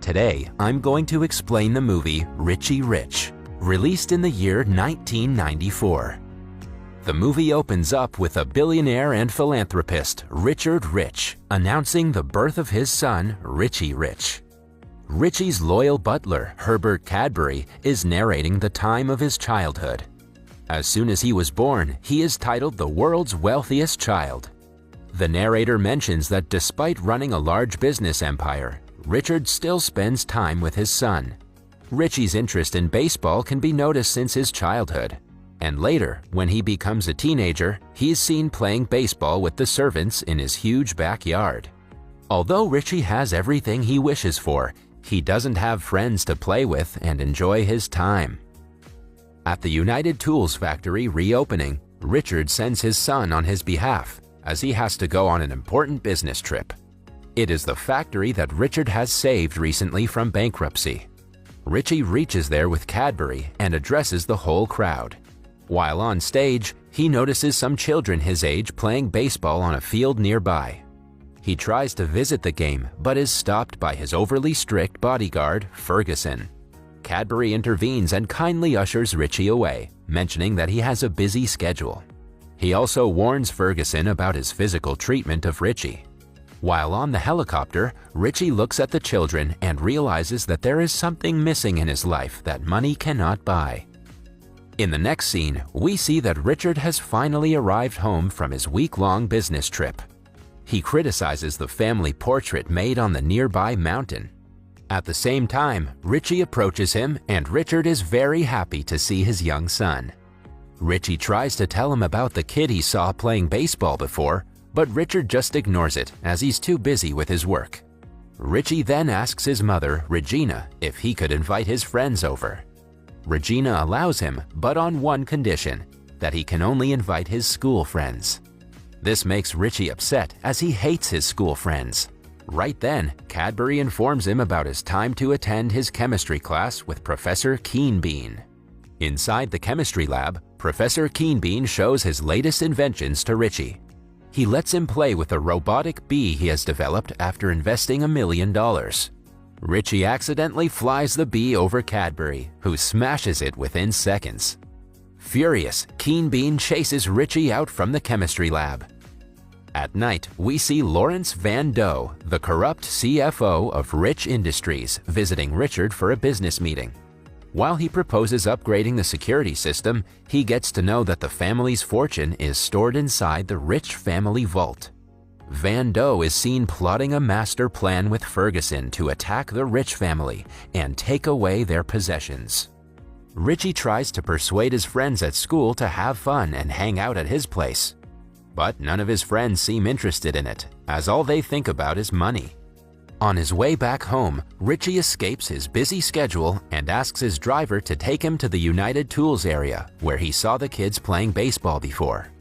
Today, I'm going to explain the movie Richie Rich, released in the year 1994. The movie opens up with a billionaire and philanthropist, Richard Rich, announcing the birth of his son, Richie Rich. Richie's loyal butler, Herbert Cadbury, is narrating the time of his childhood. As soon as he was born, he is titled the world's wealthiest child. The narrator mentions that despite running a large business empire, Richard still spends time with his son. Richie's interest in baseball can be noticed since his childhood, and later, when he becomes a teenager, he is seen playing baseball with the servants in his huge backyard. Although Richie has everything he wishes for, he doesn't have friends to play with and enjoy his time. At the United Tools factory reopening, Richard sends his son on his behalf, as he has to go on an important business trip. It is the factory that Richard has saved recently from bankruptcy. Richie reaches there with Cadbury and addresses the whole crowd. While on stage, he notices some children his age playing baseball on a field nearby. He tries to visit the game but is stopped by his overly strict bodyguard, Ferguson. Cadbury intervenes and kindly ushers Richie away, mentioning that he has a busy schedule. He also warns Ferguson about his physical treatment of Richie. While on the helicopter, Richie looks at the children and realizes that there is something missing in his life that money cannot buy. In the next scene, we see that Richard has finally arrived home from his week-long business trip. He criticizes the family portrait made on the nearby mountain. At the same time, Richie approaches him and Richard is very happy to see his young son. Richie tries to tell him about the kid he saw playing baseball before, but Richard just ignores it as he's too busy with his work. Richie then asks his mother, Regina, if he could invite his friends over. Regina allows him, but on one condition, that he can only invite his school friends. This makes Richie upset as he hates his school friends. Right then, Cadbury informs him about his time to attend his chemistry class with Professor Keenbean. Inside the chemistry lab, Professor Keenbean shows his latest inventions to Richie. He lets him play with a robotic bee he has developed after investing $1 million. Richie accidentally flies the bee over Cadbury, who smashes it within seconds. Furious, Keenbean chases Richie out from the chemistry lab. At night, we see Lawrence Van Doe, the corrupt CFO of Rich Industries, visiting Richard for a business meeting. While he proposes upgrading the security system, he gets to know that the family's fortune is stored inside the Rich family vault. Van Doe is seen plotting a master plan with Ferguson to attack the Rich family and take away their possessions. Richie tries to persuade his friends at school to have fun and hang out at his place. But none of his friends seem interested in it, as all they think about is money. On his way back home, Richie escapes his busy schedule and asks his driver to take him to the United Tools area, where he saw the kids playing baseball before.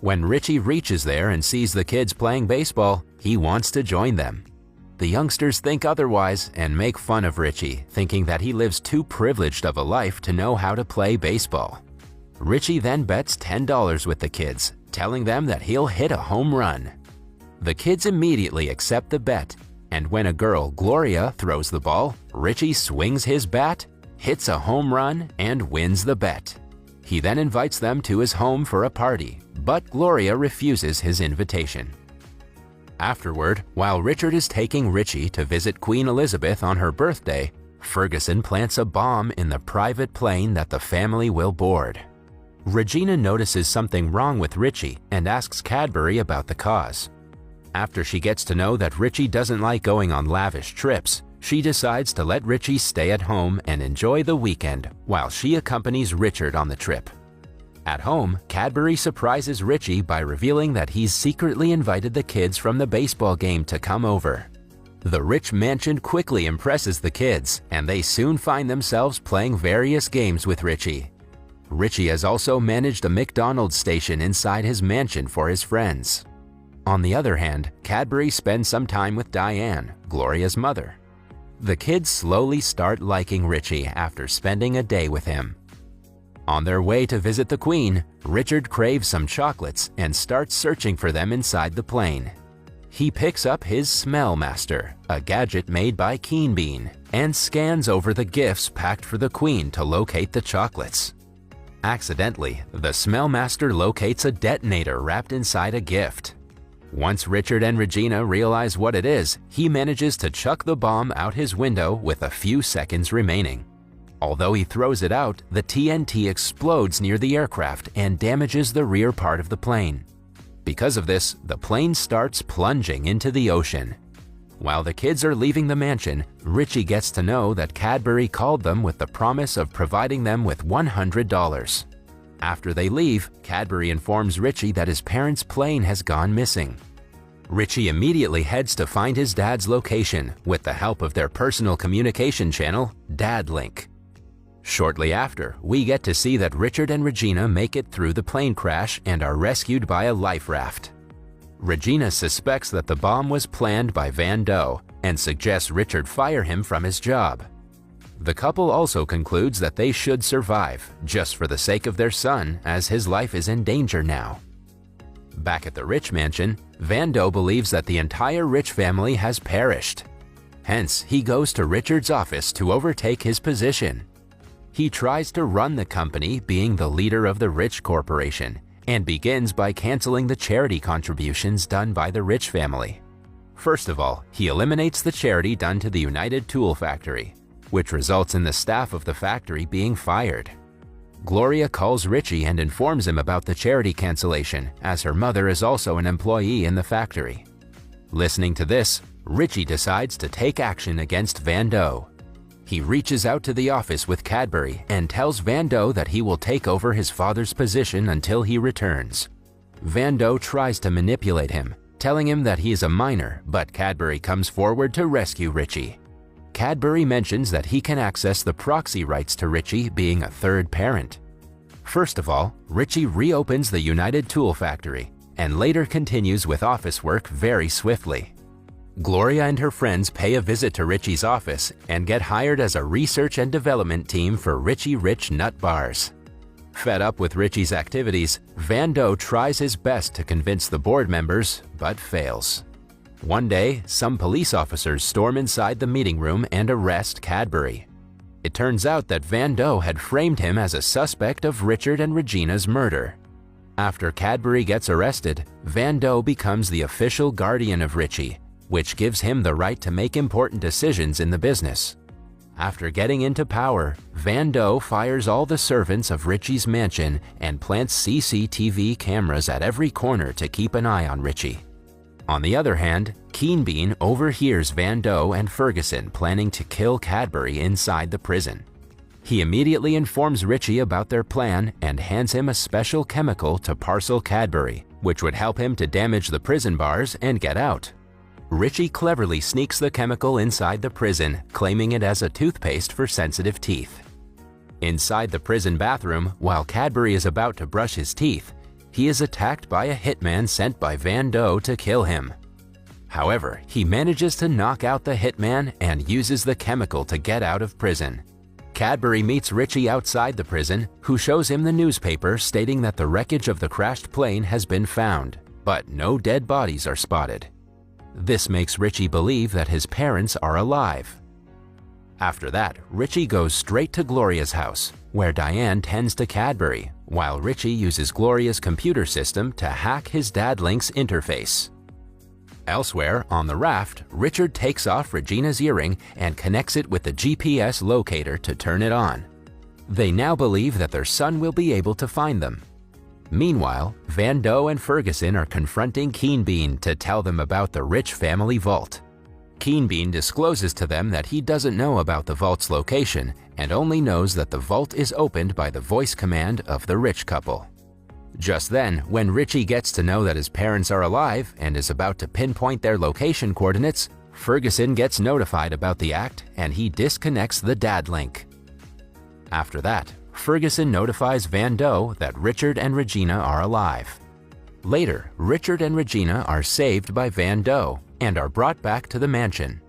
When Richie reaches there and sees the kids playing baseball, he wants to join them. The youngsters think otherwise and make fun of Richie, thinking that he lives too privileged of a life to know how to play baseball. Richie then bets $10 with the kids, telling them that he'll hit a home run. The kids immediately accept the bet, and when a girl, Gloria, throws the ball, Richie swings his bat, hits a home run, and wins the bet. He then invites them to his home for a party, but Gloria refuses his invitation. Afterward, while Richard is taking Richie to visit Queen Elizabeth on her birthday, Ferguson plants a bomb in the private plane that the family will board. Regina notices something wrong with Richie and asks Cadbury about the cause. After she gets to know that Richie doesn't like going on lavish trips, she decides to let Richie stay at home and enjoy the weekend while she accompanies Richard on the trip. At home, Cadbury surprises Richie by revealing that he's secretly invited the kids from the baseball game to come over. The rich mansion quickly impresses the kids, and they soon find themselves playing various games with Richie. Richie has also managed a McDonald's station inside his mansion for his friends. On the other hand, Cadbury spends some time with Diane, Gloria's mother. The kids slowly start liking Richie after spending a day with him. On their way to visit the Queen, Richard craves some chocolates and starts searching for them inside the plane. he picks up his Smell Master, a gadget made by Keen Bean, and scans over the gifts packed for the Queen to locate the chocolates. Accidentally, the Smell Master locates a detonator wrapped inside a gift. Once Richard and Regina realize what it is, he manages to chuck the bomb out his window with a few seconds remaining. Although he throws it out, the TNT explodes near the aircraft and damages the rear part of the plane. Because of this, the plane starts plunging into the ocean. While the kids are leaving the mansion, Richie gets to know that Cadbury called them with the promise of providing them with $100. After they leave, Cadbury informs Richie that his parents' plane has gone missing. Richie immediately heads to find his dad's location with the help of their personal communication channel, DadLink. Shortly after, we get to see that Richard and Regina make it through the plane crash and are rescued by a life raft. Regina suspects that the bomb was planned by Van Doe and suggests Richard fire him from his job. The couple also concludes that they should survive, just for the sake of their son, as his life is in danger now. Back at the Rich mansion, Van Doe believes that the entire Rich family has perished. Hence, he goes to Richard's office to overtake his position. He tries to run the company, being the leader of the Rich Corporation, and begins by canceling the charity contributions done by the Rich family. First of all, he eliminates the charity done to the United Tool Factory, which results in the staff of the factory being fired. Gloria calls Richie and informs him about the charity cancellation, as her mother is also an employee in the factory. Listening to this, Richie decides to take action against Van Doe. He reaches out to the office with Cadbury and tells Van Doe that he will take over his father's position until he returns. Van Doe tries to manipulate him, telling him that he is a minor, but Cadbury comes forward to rescue Richie. Cadbury mentions that he can access the proxy rights to Richie, being a third parent. First of all, Richie reopens the United Tool Factory and later continues with office work very swiftly. Gloria and her friends pay a visit to Richie's office and get hired as a research and development team for Richie Rich nut bars. Fed up with Richie's activities, Van Doe tries his best to convince the board members, but fails. One day, some police officers storm inside the meeting room and arrest Cadbury. It turns out that Van Doe had framed him as a suspect of Richard and Regina's murder. After Cadbury gets arrested, Van Doe becomes the official guardian of Richie, which gives him the right to make important decisions in the business. After getting into power, Van Doe fires all the servants of Richie's mansion and plants CCTV cameras at every corner to keep an eye on Richie. On the other hand, Keen Bean overhears Van Doe and Ferguson planning to kill Cadbury inside the prison. He immediately informs Richie about their plan and hands him a special chemical to parcel Cadbury, which would help him to damage the prison bars and get out. Richie cleverly sneaks the chemical inside the prison, claiming it as a toothpaste for sensitive teeth. Inside the prison bathroom, while Cadbury is about to brush his teeth, he is attacked by a hitman sent by Van Doe to kill him. However, he manages to knock out the hitman and uses the chemical to get out of prison. Cadbury meets Richie outside the prison, who shows him the newspaper stating that the wreckage of the crashed plane has been found, but no dead bodies are spotted. This makes Richie believe that his parents are alive. After that, Richie goes straight to Gloria's house, where Diane tends to Cadbury, while Richie uses Gloria's computer system to hack his DadLink's interface. Elsewhere, on the raft, Richard takes off Regina's earring and connects it with the GPS locator to turn it on. They now believe that their son will be able to find them. Meanwhile, Van Doe and Ferguson are confronting Keen Bean to tell them about the Rich family vault. Keen Bean discloses to them that he doesn't know about the vault's location and only knows that the vault is opened by the voice command of the Rich couple. Just then, when Richie gets to know that his parents are alive and is about to pinpoint their location coordinates, Ferguson gets notified about the act and he disconnects the DadLink. After that, Ferguson notifies Van Doe that Richard and Regina are alive. Later, Richard and Regina are saved by Van Doe and are brought back to the mansion.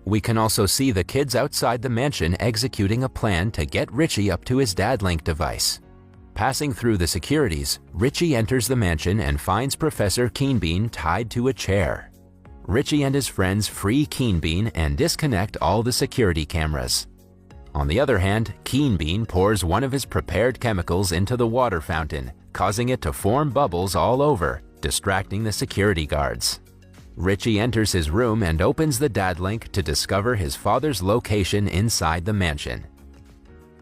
We can also see the kids outside the mansion executing a plan to get Richie up to his DadLink device. Passing through the securities, Richie enters the mansion and finds Professor Keen Bean tied to a chair. Richie and his friends free Keen Bean and disconnect all the security cameras. On the other hand, Keen Bean pours one of his prepared chemicals into the water fountain, causing it to form bubbles all over, distracting the security guards. Richie enters his room and opens the dad link to discover his father's location inside the mansion.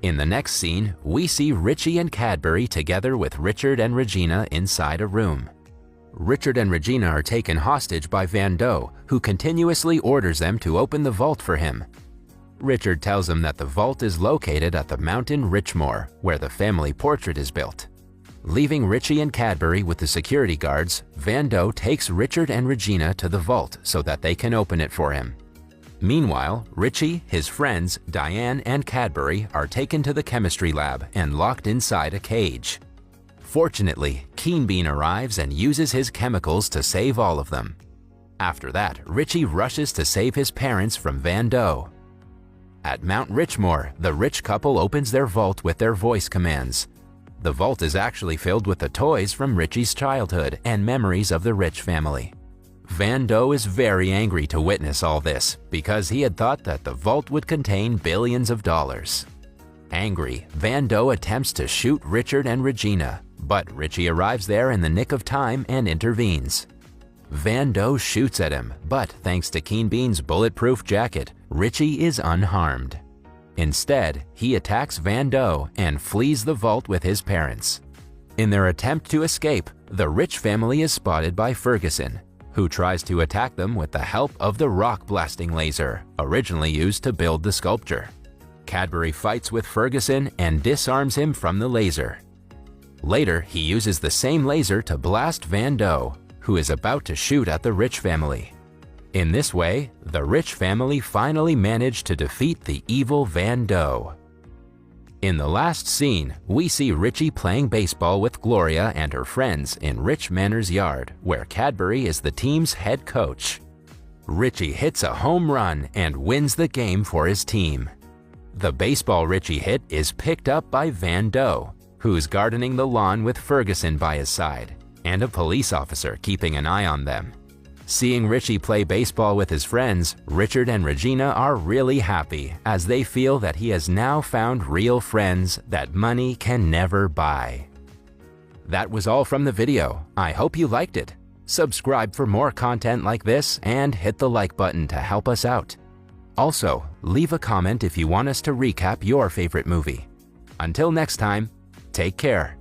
In the next scene, we see Richie and Cadbury together with Richard and Regina inside a room. Richard and Regina are taken hostage by Van Doe, who continuously orders them to open the vault for him. Richard tells him that the vault is located at the mountain Richmore, where the family portrait is built. Leaving Richie and Cadbury with the security guards, Van Doe takes Richard and Regina to the vault so that they can open it for him. Meanwhile, Richie, his friends, Diane, and Cadbury are taken to the chemistry lab and locked inside a cage. Fortunately, Keen Bean arrives and uses his chemicals to save all of them. After that, Richie rushes to save his parents from Van Doe. At Mount Richmore, the rich couple opens their vault with their voice commands. The vault is actually filled with the toys from Richie's childhood and memories of the Rich family. Van Doe is very angry to witness all this because he had thought that the vault would contain billions of dollars. Angry, Van Doe attempts to shoot Richard and Regina, but Richie arrives there in the nick of time and intervenes. Van Doe shoots at him, but thanks to Keen Bean's bulletproof jacket, Richie is unharmed. Instead, he attacks Van Doe and flees the vault with his parents. In their attempt to escape, the Rich family is spotted by Ferguson, who tries to attack them with the help of the rock-blasting laser, originally used to build the sculpture. Cadbury fights with Ferguson and disarms him from the laser. Later, he uses the same laser to blast Van Doe, who is about to shoot at the Rich family. In this way, the Rich family finally managed to defeat the evil Van Doe. In the last scene, we see Richie playing baseball with Gloria and her friends in Rich Manor's yard, where Cadbury is the team's head coach. Richie hits a home run and wins the game for his team. The baseball Richie hit is picked up by Van Doe, who's gardening the lawn with Ferguson by his side, and a police officer keeping an eye on them. Seeing Richie play baseball with his friends, Richard and Regina are really happy as they feel that he has now found real friends that money can never buy. That was all from the video. I hope you liked it. Subscribe for more content like this and hit the like button to help us out. Also, leave a comment if you want us to recap your favorite movie. Until next time, take care.